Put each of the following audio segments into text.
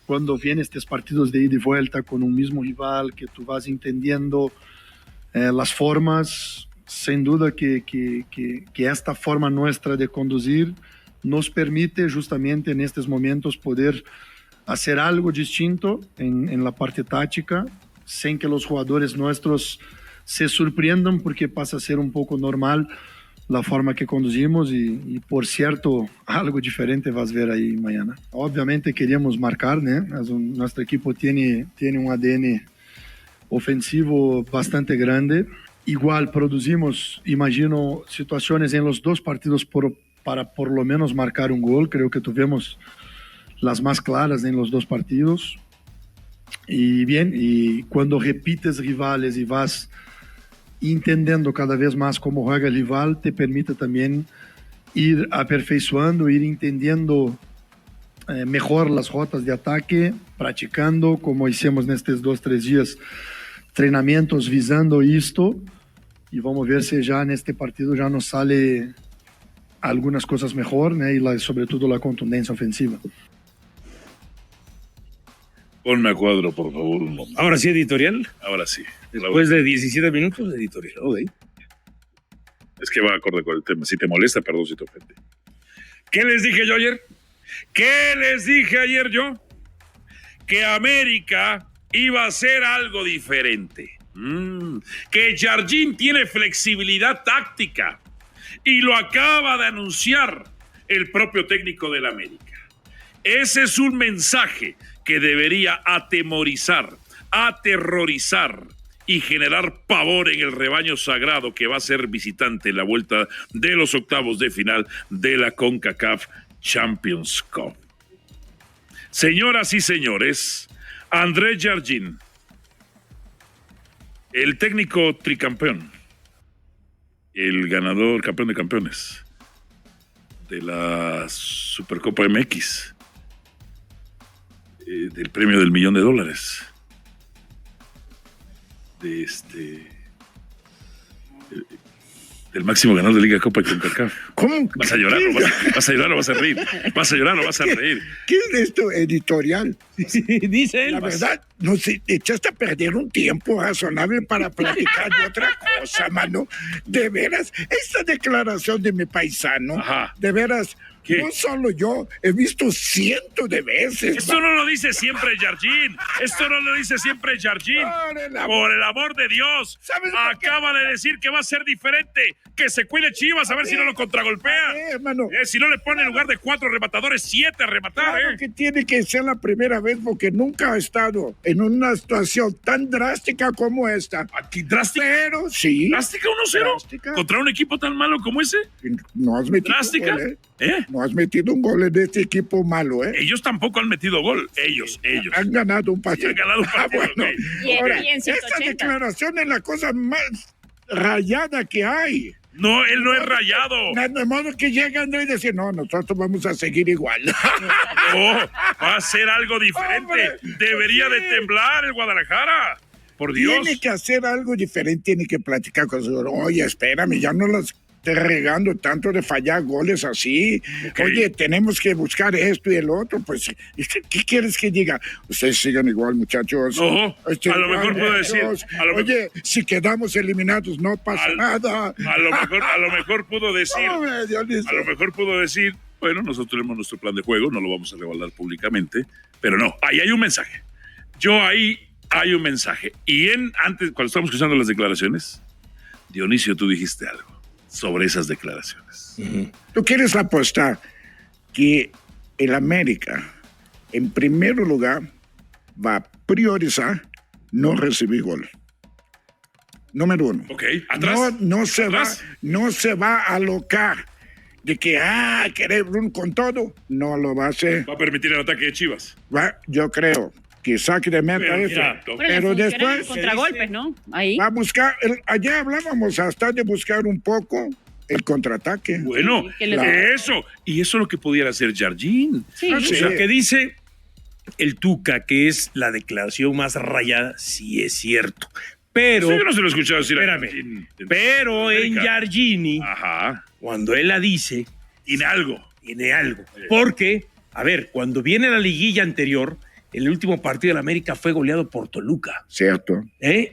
cuando vienen estos partidos de ida y vuelta con un mismo rival, que tú vas entendiendo las formas, sin duda que esta forma nuestra de conducir nos permite justamente en estos momentos poder hacer algo distinto en la parte táctica, sin que los jugadores nuestros se sorprendan, porque pasa a ser un poco normal la forma que conducimos y por cierto, algo diferente vas a ver ahí mañana. Obviamente queríamos marcar, ¿no? Nuestro equipo tiene un ADN ofensivo bastante grande. Igual producimos, imagino, situaciones en los dos partidos para por lo menos marcar un gol. Creo que tuvimos las más claras en los dos partidos. Y bien, y cuando repites rivales y vas entendiendo cada vez más cómo juega el rival, te permite también ir aperfeiçoando, ir entendiendo mejor las rotas de ataque, practicando, como hicimos en estos 2-3 días, entrenamientos visando esto, y vamos a ver si ya en este partido ya nos sale algunas cosas mejor, ¿no? Y sobre todo la contundencia ofensiva. Ponme a cuadro, por favor, un momento. Ahora sí, editorial. Ahora sí. Después de 17 minutos, editorial. Okay. Es que va acorde con el tema. Si te molesta, perdón si te ofende. ¿Qué les dije yo ayer? ¿Qué les dije ayer yo? Que América iba a hacer algo diferente. Que Jardín tiene flexibilidad táctica. Y lo acaba de anunciar el propio técnico del América. Ese es un mensaje que debería atemorizar, aterrorizar y generar pavor en el rebaño sagrado que va a ser visitante en la vuelta de los octavos de final de la CONCACAF Champions Cup. Señoras y señores, André Jardín, el técnico tricampeón, el ganador, campeón de campeones de la Supercopa MX, del premio del $1,000,000, del máximo ganador de Liga Copa y CONCACAF. ¿Cómo? ¿Vas a llorar o vas a llorar o vas a reír? ¿Vas a llorar o vas a reír? ¿Qué es esto editorial? Dice él. La verdad, no sé, echaste a perder un tiempo razonable para platicar de otra cosa, mano. De veras, esta declaración de mi paisano, Ajá. de veras, ¿qué? no solo yo, he visto cientos de veces. Esto no lo dice siempre Jardín. Esto no lo dice siempre Jardín. Por el amor de Dios. Acaba de decir que va a ser diferente. Que se cuide Chivas a ver si no lo contragolpea. Hermano. Si no le pone en lugar de 4 rematadores, 7 a rematar. Claro que tiene que ser la primera vez porque nunca ha estado en una situación tan drástica como esta. ¿Aquí drástica? Pero sí. ¿Drástica 1-0? Drástica. ¿Contra un equipo tan malo como ese? No has metido ¿Drástica? un gol, No has metido un gol en este equipo malo, Ellos tampoco han metido gol. Ellos. Han ganado un partido. Han ganado un partido. Bueno. Okay. Ahora, y en 180. esta declaración es la cosa más rayada que hay. No, él no es rayado. De modo que llegan y dicen, no, nosotros vamos a seguir igual. No, va a ser algo diferente. Hombre, Debería de temblar el Guadalajara. Por Dios. Tiene que hacer algo diferente, tiene que platicar con su... Oye, espérame, ya no las esté regando tanto de fallar goles así. Okay. Oye, tenemos que buscar esto y el otro. Pues, ¿qué quieres que diga? Ustedes sigan igual, muchachos. No, a lo mejor puedo decir... Oye, si quedamos eliminados no pasa nada. A lo mejor pudo decir... A lo mejor pudo decir... Bueno, nosotros tenemos nuestro plan de juego, no lo vamos a revelar públicamente, pero no, ahí hay un mensaje. Ahí hay un mensaje. Y antes, cuando estábamos escuchando las declaraciones, Dionisio, tú dijiste algo sobre esas declaraciones. ¿Tú quieres apostar que el América, en primer lugar, va a priorizar no recibir gol? Número 1. Ok, atrás. No se va a alocar de que, querer con todo. No lo va a hacer. Va a permitir el ataque de Chivas. Yo creo que saque de meta eso. Pero después contragolpes, ¿no? Ahí va a buscar, ayer hablábamos hasta de buscar un poco el contraataque. Bueno, eso. Y eso es lo que pudiera hacer Jardín. Sí. O sea, que dice el Tuca que es la declaración más rayada, sí es cierto. Pero... Yo no se lo he escuchado decir. Espérame. Pero en Jardini, cuando él la dice... Tiene algo. Porque, a ver, cuando viene la liguilla anterior, el último partido de la América fue goleado por Toluca. Cierto.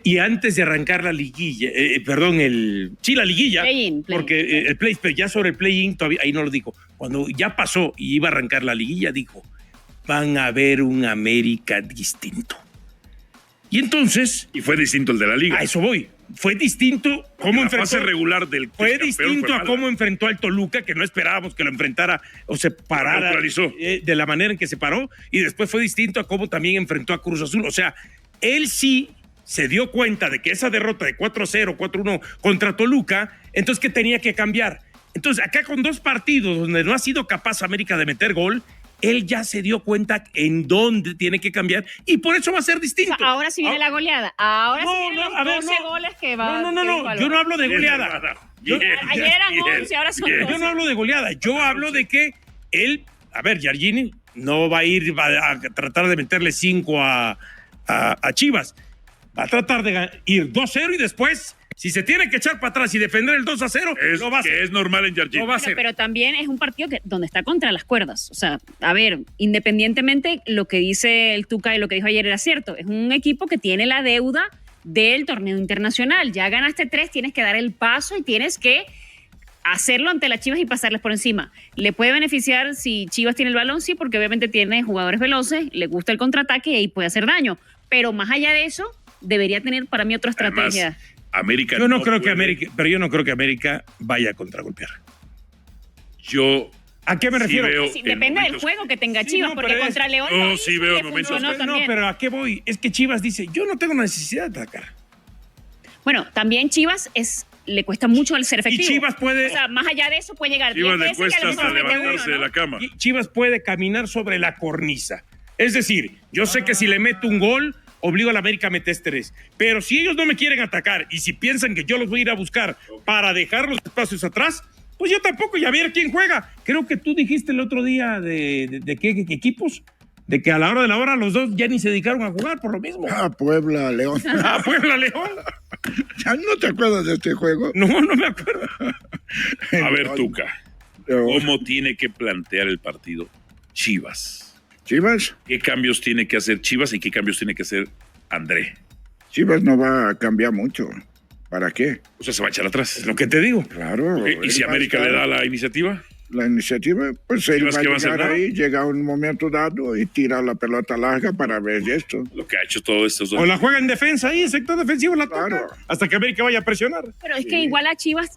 Y antes de arrancar la liguilla, la liguilla, Play-in. porque el play, pero ya sobre el play-in todavía, ahí no lo dijo. Cuando ya pasó y iba a arrancar la liguilla, dijo, van a ver un América distinto. Y entonces... Y fue distinto el de la liga. A eso voy. Fue distinto cómo la fase regular del fue distinto a cómo enfrentó al Toluca, que no esperábamos que lo enfrentara o se parara de la manera en que se paró, y después fue distinto a cómo también enfrentó a Cruz Azul. O sea, él sí se dio cuenta de que esa derrota de 4-0, 4-1 contra Toluca, entonces que tenía que cambiar. Entonces, acá con 2 partidos donde no ha sido capaz América de meter gol, él ya se dio cuenta en dónde tiene que cambiar y por eso va a ser distinto. O sea, ahora sí viene la goleada. Ahora sí vienen los 12 goles que va. No, yo no hablo de goleada. Ayer eran 11, ahora son 12. Yo no hablo de goleada. Yo hablo de que él, Giardini no va a ir a tratar de meterle 5 a Chivas. Va a tratar de ir 2-0 y después, si se tiene que echar para atrás y defender el 2-0, lo va a hacer. Es normal en Giardini. Pero también es un partido donde está contra las cuerdas. O sea, a ver, independientemente lo que dice el Tuca y lo que dijo ayer era cierto. Es un equipo que tiene la deuda del torneo internacional. Ya ganaste 3, tienes que dar el paso y tienes que hacerlo ante las Chivas y pasarles por encima. ¿Le puede beneficiar si Chivas tiene el balón? Sí, porque obviamente tiene jugadores veloces, le gusta el contraataque y ahí puede hacer daño. Pero más allá de eso, debería tener para mí otra estrategia. Además, América yo no creo que América vaya a contragolpear. ¿A qué me refiero? Depende del juego que tenga Chivas, porque contra León sí veo momentos. No, pero ¿a qué voy? Es que Chivas dice, yo no tengo necesidad de atacar. Bueno, también Chivas le cuesta mucho el ser efectivo. Y Chivas puede... O sea, más allá de eso puede llegar 10 veces. Chivas le cuesta hasta levantarse de la cama. Chivas puede caminar sobre la cornisa. Es decir, yo sé que si le meto un gol, obligo a la América a meter 3. Pero si ellos no me quieren atacar y si piensan que yo los voy a ir a buscar para dejar los espacios atrás, pues yo tampoco, ya ver quién juega. Creo que tú dijiste el otro día de qué equipos, de que a la hora de la hora los dos ya ni se dedicaron a jugar por lo mismo. Puebla, León. Puebla, León. ¿Ya no te acuerdas de este juego? No me acuerdo. A ver, Tuca, ¿cómo tiene que plantear el partido Chivas? ¿Qué cambios tiene que hacer Chivas y qué cambios tiene que hacer André? Chivas no va a cambiar mucho. ¿Para qué? O sea, se va a echar atrás. Es lo que te digo. Claro. ¿Y si América le da la iniciativa? La iniciativa, pues él va a llegar ahí, llega a un momento dado y tira la pelota larga para ver esto. Lo que ha hecho todo estos dos. O la juega en defensa ahí, sector defensivo la toca, hasta que América vaya a presionar. Pero es que igual a Chivas,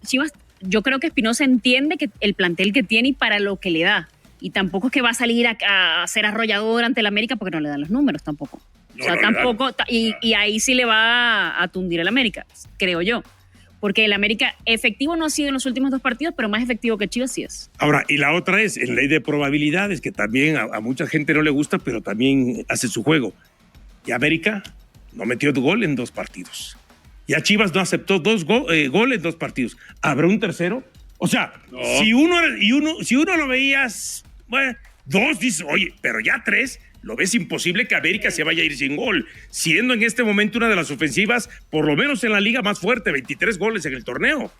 yo creo que Espinosa entiende que el plantel que tiene y para lo que le da. Y tampoco es que va a salir a ser arrollador ante el América porque no le dan los números tampoco. O sea, tampoco, y ahí sí le va a tundir el América, creo yo. Porque el América efectivo no ha sido en los últimos 2 partidos, pero más efectivo que Chivas sí es. Ahora, y la otra es en ley de probabilidades, que también a mucha gente no le gusta, pero también hace su juego. Y América no metió gol en 2 partidos. Ya Chivas no aceptó 2 goles en 2 partidos. ¿Habrá un tercero? O sea, si uno lo veías, bueno, 2 dices, oye, pero ya 3... Lo ves imposible que América se vaya a ir sin gol, siendo en este momento una de las ofensivas, por lo menos en la liga más fuerte, 23 goles en el torneo.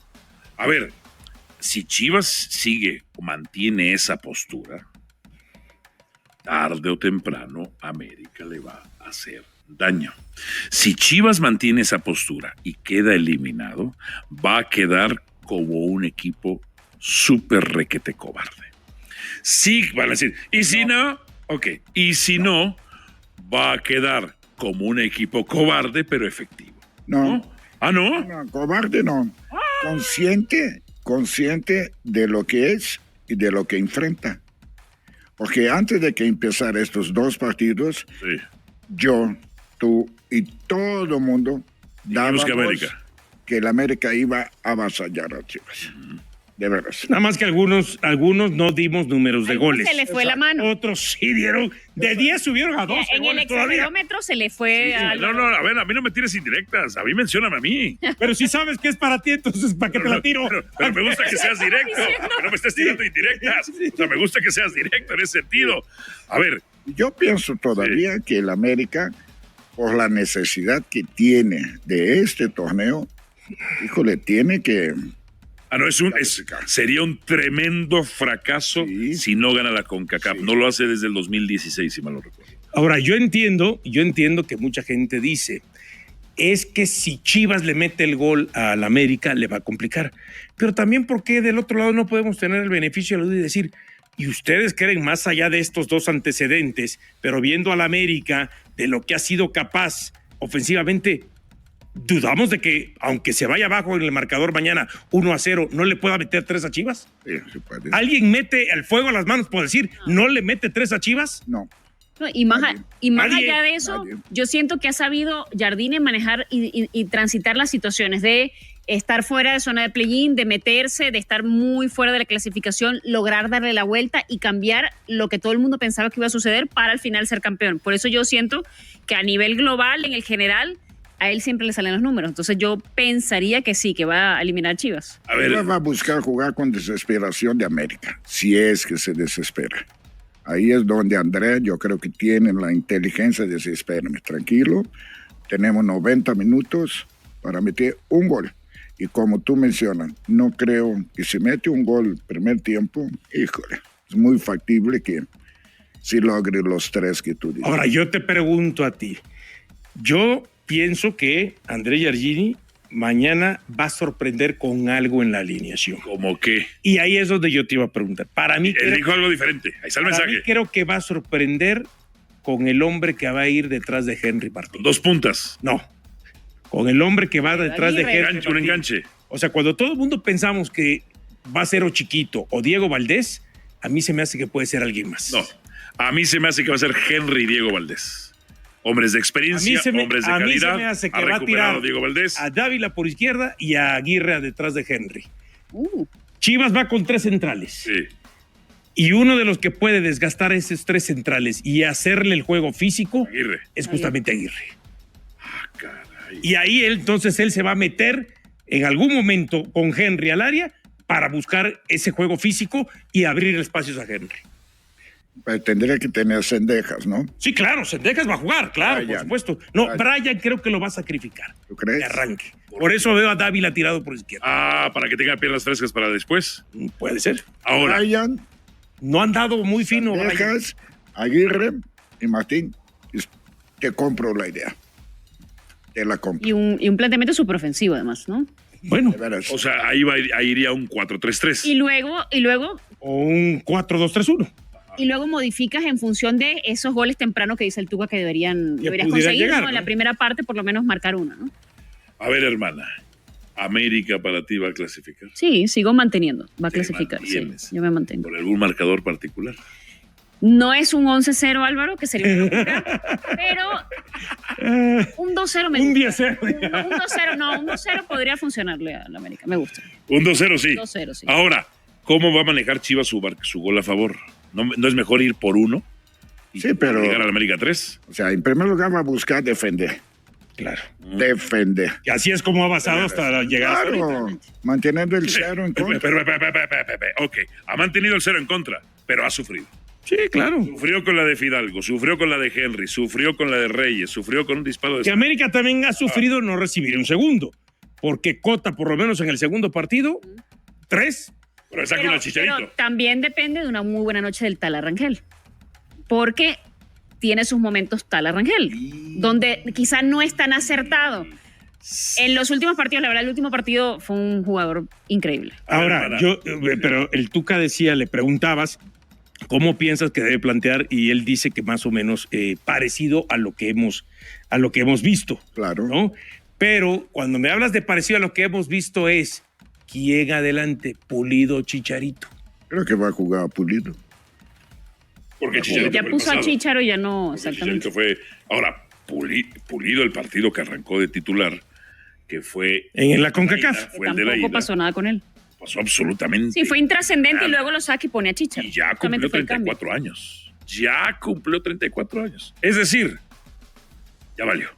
A ver, si Chivas sigue o mantiene esa postura, tarde o temprano América le va a hacer daño. Si Chivas mantiene esa postura y queda eliminado, va a quedar como un equipo súper requete cobarde. Sí, van a decir, ¿y si no? Ok, y si no, va a quedar como un equipo cobarde, pero efectivo. No. ¿Ah, no? No, cobarde no. Consciente de lo que es y de lo que enfrenta. Porque antes de que empezara estos 2 partidos, yo, tú y todo el mundo dábamos que el América iba a avasallar a Chivas. De veras. Nada más que algunos no dimos números de goles. Se le fue la mano. Otros sí dieron. De 10 subieron a 12 en el accelerómetro se le fue a... No, a ver, a mí no me tires indirectas. A mí mencióname a mí. Pero si sabes que es para ti, entonces ¿para qué te la tiro? Pero me gusta que seas directo. Que no me estés tirando indirectas. O sea, me gusta que seas directo en ese sentido. A ver. Yo pienso todavía que el América, por la necesidad que tiene de este torneo, híjole, tiene que... no, sería un tremendo fracaso si no gana la CONCACAF. No lo hace desde el 2016, si mal no recuerdo. Ahora, yo entiendo que mucha gente dice, es que si Chivas le mete el gol al América, le va a complicar. Pero también, ¿por qué del otro lado no podemos tener el beneficio de la duda y decir, y ustedes creen más allá de estos dos antecedentes, pero viendo al América, de lo que ha sido capaz ofensivamente, dudamos de que, aunque se vaya abajo en el marcador mañana 1-0, no le pueda meter 3 a Chivas? Sí, sí puede. ¿Alguien mete el fuego a las manos por decir, no le mete 3 a Chivas? No. No, y más, Nadie. allá de eso, Nadie. yo siento que ha sabido Jardine manejar y transitar las situaciones de estar fuera de zona de play-in, de meterse, de estar muy fuera de la clasificación, lograr darle la vuelta y cambiar lo que todo el mundo pensaba que iba a suceder para al final ser campeón. Por eso yo siento que a nivel global, en el general, a él siempre le salen los números. Entonces yo pensaría que sí, que va a eliminar Chivas. A ver, Chivas va a buscar jugar con desesperación de América, si es que se desespera. Ahí es donde Andrés, yo creo que tiene la inteligencia de decir, espérame, tranquilo, tenemos 90 minutos para meter un gol. Y como tú mencionas, no creo que si mete un gol primer tiempo, híjole, es muy factible que sí logre los 3 que tú dices. Ahora, yo te pregunto a ti. Yo pienso que André Jardini mañana va a sorprender con algo en la alineación. ¿cómo qué? Y ahí es donde yo te iba a preguntar. Para mí, Él dijo algo diferente. Ahí está el para mí mensaje. creo que va a sorprender con el hombre que va a ir detrás de Henry Martín. 2 puntas. No, con el hombre que va detrás de Aguirre. Henry Un Martín. enganche. O sea, cuando todo el mundo pensamos que va a ser o Chiquito o Diego Valdés, a mí se me hace que puede ser alguien más. No. A mí se me hace que va a ser Henry y Diego Valdés. Hombres de experiencia, hombres de a mí se calidad. me hace que Ha va a recuperado tirar Diego Valdés. a Dávila por izquierda y a Aguirre detrás de Henry. Uh, Chivas va con 3 centrales. Sí. Y uno de los que puede desgastar esos 3 centrales y hacerle el juego físico Aguirre. es justamente Aguirre. Caray. Y ahí entonces él se va a meter en algún momento con Henry al área para buscar ese juego físico y abrir espacios a Henry. Pues tendría que tener cendejas, ¿no? Sí, claro, Sendejas va a jugar, claro, por Brian. supuesto. No, Brian. Brian creo que lo va a sacrificar. ¿Tú crees? De arranque. Por eso veo a Dávila tirado por izquierda. Ah, para que tenga piernas frescas para después. Puede ser. Ahora, Brian, No han dado muy fino. Brian. Cendejas, Aguirre y Martín. Te compro la idea. Te la compro. y un planteamiento súper ofensivo, además, ¿no? Bueno, De veras. o sea, ahí iría un 4-3-3. Y luego o un 4-2-3-1. modificas en función de esos goles tempranos que dice el Tuca que deberías pudieran conseguir, llegar, ¿no? En ¿no? la primera parte, por lo menos marcar una, ¿no? A ver, hermana. América para ti va a clasificar. Sí, sigo manteniendo. Va a Te clasificar. Sí, mantienes. yo me mantengo. ¿Por algún marcador particular? No es un 11-0, Álvaro, que sería una locura, pero un 2-0 me Un gusta. 10-0. Un 2-0, no, un 2-0 podría funcionarle a la América. Me gusta. Un 2-0, sí. 2-0, sí. Ahora, ¿cómo va a manejar Chivas su gol a favor? ¿No es mejor ir por 1? Y Sí, pero- llegar a la América 3. O sea, en primer lugar va a buscar defender. Claro. Defender. Y así es como ha basado hasta llegar hasta ahorita. Claro, manteniendo el 0 en contra. Pero, ok, ha mantenido el 0 en contra, pero ha sufrido. Sí, claro. Sufrió con la de Fidalgo, sufrió con la de Henry, sufrió con la de Reyes, sufrió con un disparo de... Que América también ha sufrido no recibir un segundo. Porque Cota, por lo menos en el segundo partido, 3. Pero saca una Chicharito. Pero también depende de una muy buena noche del Tala Rangel. Porque tiene sus momentos Tala Rangel, donde quizá no es tan acertado. En los últimos partidos, la verdad, el último partido fue un jugador increíble. Ahora, hermana. pero el Tuca decía, le preguntabas cómo piensas que debe plantear y él dice que más o menos parecido a lo que hemos visto, Claro. ¿no? Pero cuando me hablas de parecido a lo que hemos visto es quién adelante, Pulido o Chicharito. Creo que va a jugar a Pulido. Porque Chicharito Ya fue el puso a pasado. Chicharo y ya no, Porque exactamente. Chicharito fue... Ahora, Pulido, el partido que arrancó de titular, que fue... En la CONCACAF. Que Fue el de la tampoco ida. pasó nada con él. Pasó absolutamente. Sí, fue intrascendente nada. y luego lo saca y pone a Chicharo. Y ya Justamente cumplió fue el cambio. 34 años. Ya cumplió 34 años. Es decir, ya valió.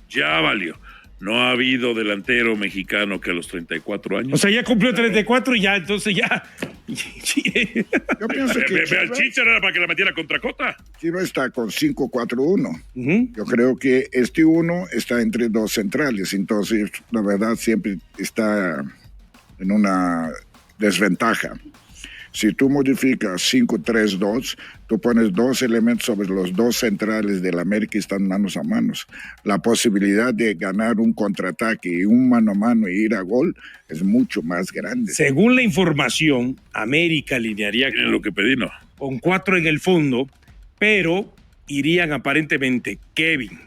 Ya valió. No ha habido delantero mexicano que a los 34 años... O sea, ya cumplió 34 y ya, entonces ya. Yo pienso que Ve al Chicharo era para que la metiera contra Cota. Chivas está con 5-4-1. Ujú. Yo creo que este uno está entre dos centrales, entonces la verdad siempre está en una desventaja. Si tú modificas 5-3-2, tú pones 2 elementos sobre los 2 centrales del América y están manos a manos. La posibilidad de ganar un contraataque y un mano a mano e ir a gol es mucho más grande. Según la información, América alinearía Miren lo que pedí, ¿no? con 4 en el fondo, pero irían aparentemente Kevin,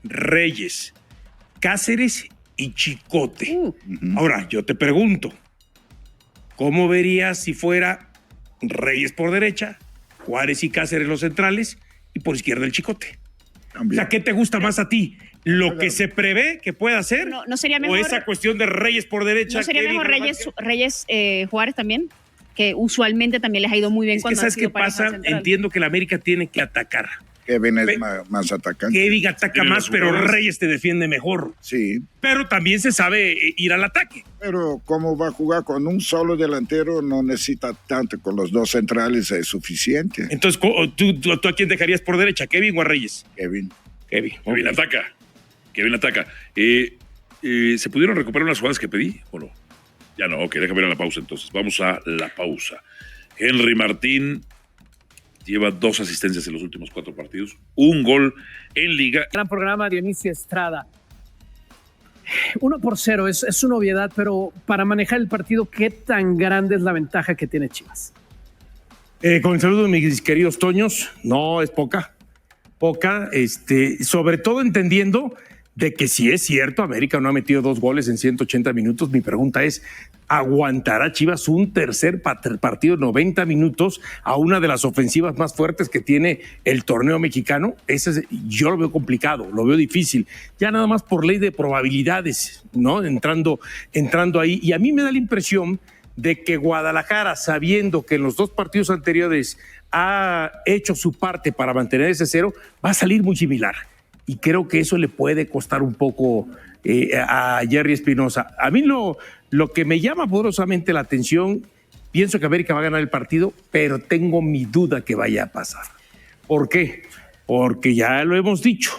Reyes, Cáceres y Chicote. Ahora, yo te pregunto, ¿cómo verías si fuera Reyes por derecha, Juárez y Cáceres los centrales y por izquierda el Chicote? También. O sea, ¿qué te gusta más a ti? ¿Lo que se prevé que pueda hacer? No sería mejor, ¿O esa cuestión de Reyes por derecha? ¿no sería Kevin mejor Vázquez? Juárez también? Que usualmente también les ha ido muy bien Es que cuando han ¿sabes sido qué pareja pasa? central. Entiendo que la América tiene que atacar. Kevin es Pe- más atacante. Kevin ataca Tiene más, los pero jugadores. Reyes te defiende mejor. Sí, Pero también se sabe ir al ataque. pero como va a jugar con un solo delantero, no necesita tanto. Con los 2 centrales es suficiente. Entonces, ¿tú a quién dejarías por derecha? ¿Kevin o a Reyes? Kevin. Kevin. Kevin ataca. Kevin ataca. ¿Se pudieron recuperar las jugadas que pedí o no? Ya no, ok, déjame ir a la pausa entonces. Vamos a la pausa. Henry Martín lleva 2 asistencias en los últimos 4 partidos, 1 gol en liga. Gran programa, Dionisio Estrada. 1-0 es una obviedad, pero para manejar el partido, ¿qué tan grande es la ventaja que tiene Chivas? Con el saludo de mis queridos Toños, no es poca, sobre todo entendiendo de que si es cierto, América no ha metido 2 goles en 180 minutos. Mi pregunta es, ¿aguantará Chivas un tercer partido de 90 minutos a una de las ofensivas más fuertes que tiene el torneo mexicano? Yo lo veo complicado, lo veo difícil, ya nada más por ley de probabilidades, ¿no? Entrando ahí, y a mí me da la impresión de que Guadalajara, sabiendo que en los 2 partidos anteriores ha hecho su parte para mantener ese 0, va a salir muy similar. Y creo que eso le puede costar un poco a Jerry Espinosa. A mí lo que me llama poderosamente la atención, pienso que América va a ganar el partido, pero tengo mi duda que vaya a pasar. ¿Por qué? Porque ya lo hemos dicho,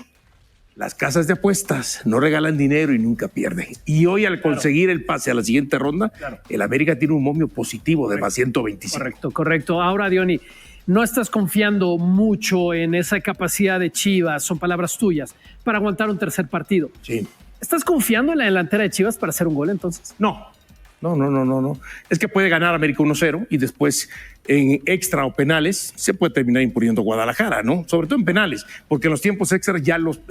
las casas de apuestas no regalan dinero y nunca pierden. Y hoy al conseguir el pase a la siguiente ronda, el América tiene un momio positivo de más 125. Correcto. Ahora, Diony, no estás confiando mucho en esa capacidad de Chivas, son palabras tuyas, para aguantar un tercer partido. Sí. ¿Estás confiando en la delantera de Chivas para hacer un gol entonces? No. Es que puede ganar América 1-0 y después en extra o penales se puede terminar imponiendo Guadalajara, ¿no? Sobre todo en penales, porque en los tiempos extras ya los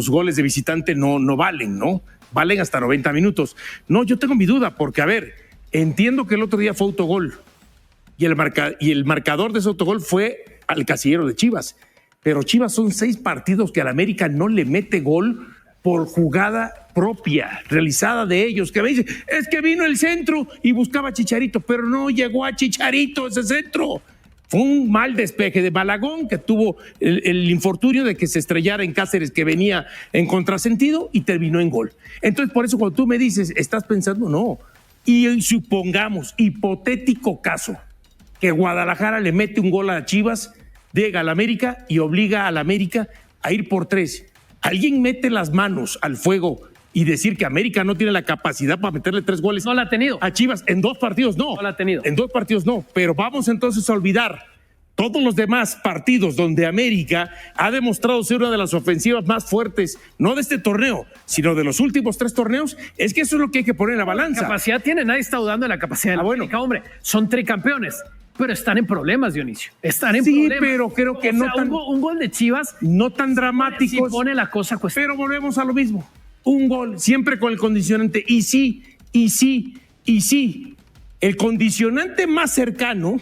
goles de visitante no valen, ¿no? Valen hasta 90 minutos. No, yo tengo mi duda, porque a ver, entiendo que el otro día fue autogol y el marcador de ese autogol fue al casillero de Chivas, pero Chivas son 6 partidos que al América no le mete gol por jugada propia, realizada de ellos, que me dice, es que vino el centro y buscaba a Chicharito, pero no llegó a Chicharito ese centro. Fue un mal despeje de Malagón, que tuvo el infortunio de que se estrellara en Cáceres, que venía en contrasentido, y terminó en gol. Entonces, por eso cuando tú me dices, ¿estás pensando? No. Y supongamos, hipotético caso, que Guadalajara le mete un gol a Chivas, llega al América y obliga al América a ir por 3. ¿Alguien mete las manos al fuego y decir que América no tiene la capacidad para meterle 3 goles? No la ha tenido. A Chivas en 2 partidos no. No la ha tenido. En 2 partidos no. Pero vamos entonces a olvidar todos los demás partidos donde América ha demostrado ser una de las ofensivas más fuertes, no de este torneo, sino de los últimos 3 torneos. Es que eso es lo que hay que poner en la balanza. Capacidad tiene, nadie está dudando de la capacidad de la América, hombre. Son tricampeones, pero están en problemas, Dionisio. Están en problemas. Sí, pero creo que un gol de Chivas no tan dramático. Sí pone la cosa cuestión. Pero volvemos a lo mismo. Un gol, siempre con el condicionante. Y sí. El condicionante más cercano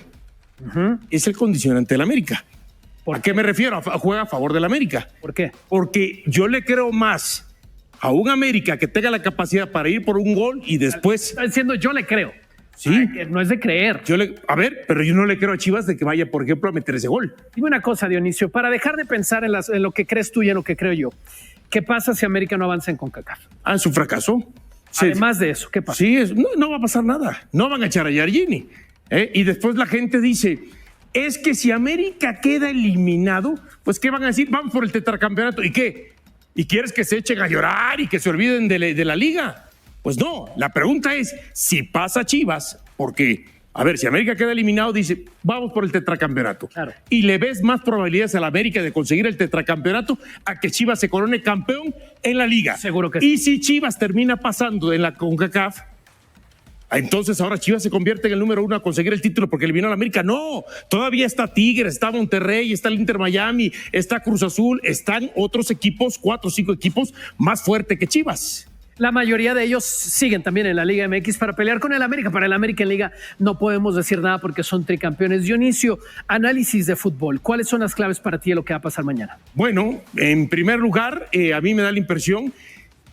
es el condicionante del América. ¿Por qué me refiero? Juega a favor del América. ¿Por qué? Porque yo le creo más a un América que tenga la capacidad para ir por un gol y después... Está diciendo yo le creo. Sí. Que no es de creer. Pero yo no le creo a Chivas de que vaya, por ejemplo, a meter ese gol. Dime una cosa, Dionisio, para dejar de pensar en lo que crees tú y en lo que creo yo, ¿qué pasa si América no avanza en CONCACAF? Es un fracaso. Además de eso, ¿qué pasa? Sí, no va a pasar nada. No van a echar a Jardini. Y después la gente dice, es que si América queda eliminado, pues ¿qué van a decir? Vamos por el tetracampeonato. ¿Y qué? ¿Y quieres que se echen a llorar y que se olviden de la liga? Pues no, la pregunta es, si pasa Chivas, porque A ver, si América queda eliminado, dice, vamos por el tetracampeonato. Claro. Y le ves más probabilidades a la América de conseguir el tetracampeonato a que Chivas se corone campeón en la liga. Seguro que Y si Chivas termina pasando en la CONCACAF, entonces ahora Chivas se convierte en el número 1 a conseguir el título porque eliminó a la América. No, todavía está Tigres, está Monterrey, está el Inter Miami, está Cruz Azul, están otros equipos, 4 o 5 equipos más fuertes que Chivas. La mayoría de ellos siguen también en la Liga MX para pelear con el América. Para el América en Liga no podemos decir nada porque son tricampeones. Dionisio, análisis de fútbol. ¿Cuáles son las claves para ti de lo que va a pasar mañana? Bueno, en primer lugar, a mí me da la impresión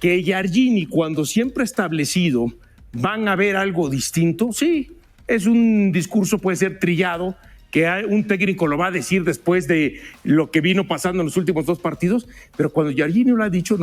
que Giardini, cuando siempre ha establecido van a ver algo distinto. Sí, es un discurso, puede ser trillado, que un técnico lo va a decir después de lo que vino pasando en los últimos 2 partidos, pero cuando Giardini lo ha dicho,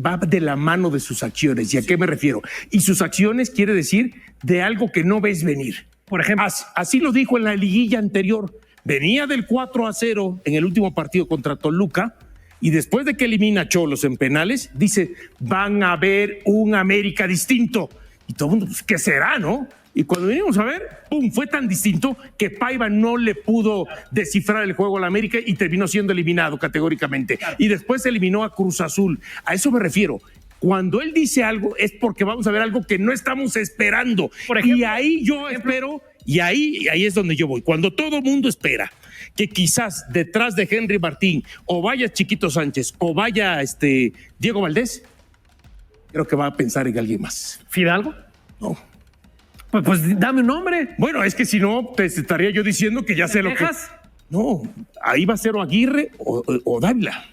va de la mano de sus acciones. ¿Y a qué me refiero? Y sus acciones quiere decir de algo que no ves venir. Por ejemplo, así lo dijo en la liguilla anterior. Venía del 4-0 en el último partido contra Toluca, y después de que elimina a Cholos en penales, dice, van a ver un América distinto. Y todo el mundo, pues, ¿qué será, no? Y cuando venimos a ver, ¡pum!, fue tan distinto que Paiva no le pudo descifrar el juego a la América y terminó siendo eliminado categóricamente. Y después eliminó a Cruz Azul. A eso me refiero. Cuando él dice algo es porque vamos a ver algo que no estamos esperando. Por ejemplo, y ahí yo espero, y ahí es donde yo voy. Cuando todo mundo espera que quizás detrás de Henry Martín o vaya Chiquito Sánchez o vaya Diego Valdés, creo que va a pensar en alguien más. ¿Fidalgo? No. Pues dame un nombre. Bueno, es que si no, te estaría yo diciendo que ya sé lo que... No, ahí va a ser o Aguirre o Dávila.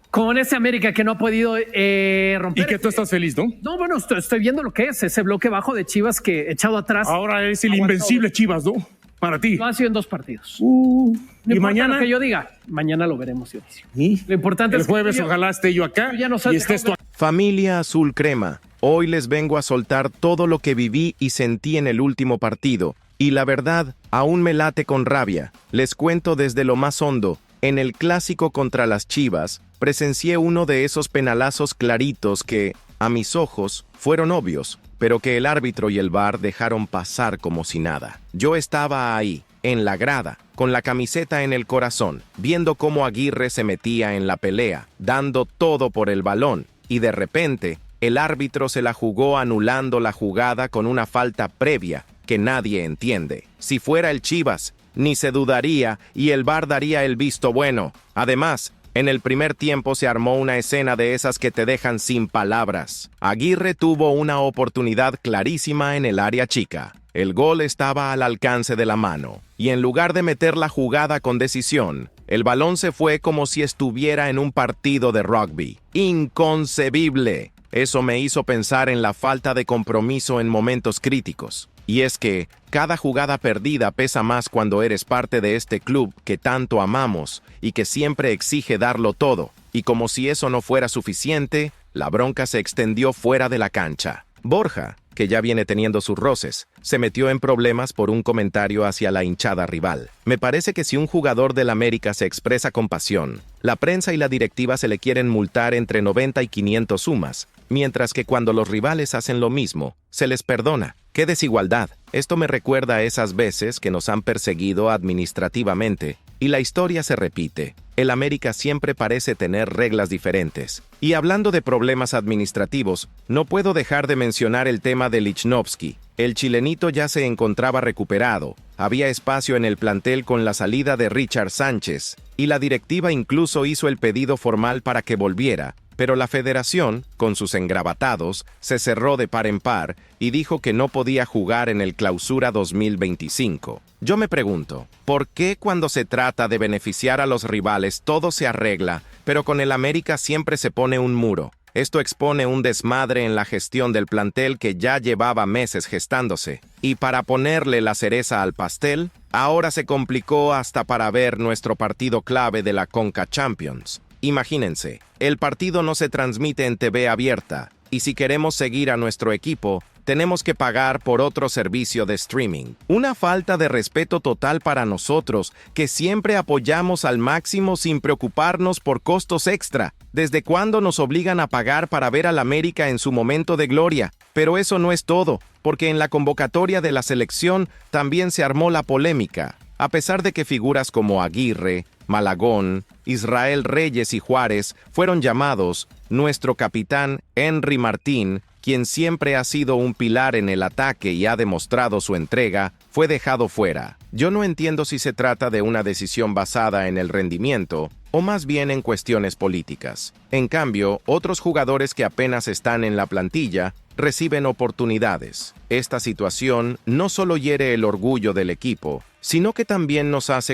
Con ese América que no ha podido romper. Y que tú estás feliz, ¿no? No, bueno, estoy viendo lo que es ese bloque bajo de Chivas que echado atrás. Ahora es el invencible Chivas, ¿no? Para ti. Lo ha sido en 2 partidos. No Y mañana lo que yo diga, mañana lo veremos, Dionisio. ¿Y? Lo importante el es que jueves tú ojalá esté yo acá ya nos y has estés dejado tú. Familia Azul Crema, hoy les vengo a soltar todo lo que viví y sentí en el último partido, y la verdad, aún me late con rabia. Les cuento desde lo más hondo, en el clásico contra las Chivas, presencié uno de esos penalazos claritos que, a mis ojos, fueron obvios, pero que el árbitro y el VAR dejaron pasar como si nada. Yo estaba ahí, en la grada, con la camiseta en el corazón, viendo cómo Aguirre se metía en la pelea, dando todo por el balón, y de repente, el árbitro se la jugó anulando la jugada con una falta previa que nadie entiende. Si fuera el Chivas, ni se dudaría y el VAR daría el visto bueno. Además, en el primer tiempo se armó una escena de esas que te dejan sin palabras. Aguirre tuvo una oportunidad clarísima en el área chica. El gol estaba al alcance de la mano, y en lugar de meter la jugada con decisión, el balón se fue como si estuviera en un partido de rugby. ¡Inconcebible! Eso me hizo pensar en la falta de compromiso en momentos críticos. Y es que cada jugada perdida pesa más cuando eres parte de este club que tanto amamos y que siempre exige darlo todo. Y como si eso no fuera suficiente, la bronca se extendió fuera de la cancha. Borja, que ya viene teniendo sus roces, se metió en problemas por un comentario hacia la hinchada rival. Me parece que si un jugador del América se expresa con pasión, la prensa y la directiva se le quieren multar entre 90 y 500 sumas, mientras que cuando los rivales hacen lo mismo, se les perdona. ¡Qué desigualdad! Esto me recuerda a esas veces que nos han perseguido administrativamente, y la historia se repite. El América siempre parece tener reglas diferentes. Y hablando de problemas administrativos, no puedo dejar de mencionar el tema de Lichnowsky. El chilenito ya se encontraba recuperado, había espacio en el plantel con la salida de Richard Sánchez, y la directiva incluso hizo el pedido formal para que volviera, pero la federación, con sus engravatados, se cerró de par en par y dijo que no podía jugar en el Clausura 2025. Yo me pregunto, ¿por qué cuando se trata de beneficiar a los rivales todo se arregla, pero con el América siempre se pone un muro? Esto expone un desmadre en la gestión del plantel que ya llevaba meses gestándose. Y para ponerle la cereza al pastel, ahora se complicó hasta para ver nuestro partido clave de la Conca Champions. Imagínense, el partido no se transmite en TV abierta, y si queremos seguir a nuestro equipo, tenemos que pagar por otro servicio de streaming. Una falta de respeto total para nosotros, que siempre apoyamos al máximo sin preocuparnos por costos extra. ¿Desde cuándo nos obligan a pagar para ver al América en su momento de gloria? Pero eso no es todo, porque en la convocatoria de la selección también se armó la polémica. A pesar de que figuras como Aguirre, Malagón, Israel Reyes y Juárez fueron llamados, nuestro capitán Henry Martín, quien siempre ha sido un pilar en el ataque y ha demostrado su entrega, fue dejado fuera. Yo no entiendo si se trata de una decisión basada en el rendimiento o más bien en cuestiones políticas. En cambio, otros jugadores que apenas están en la plantilla reciben oportunidades. Esta situación no solo hiere el orgullo del equipo, sino que también nos hace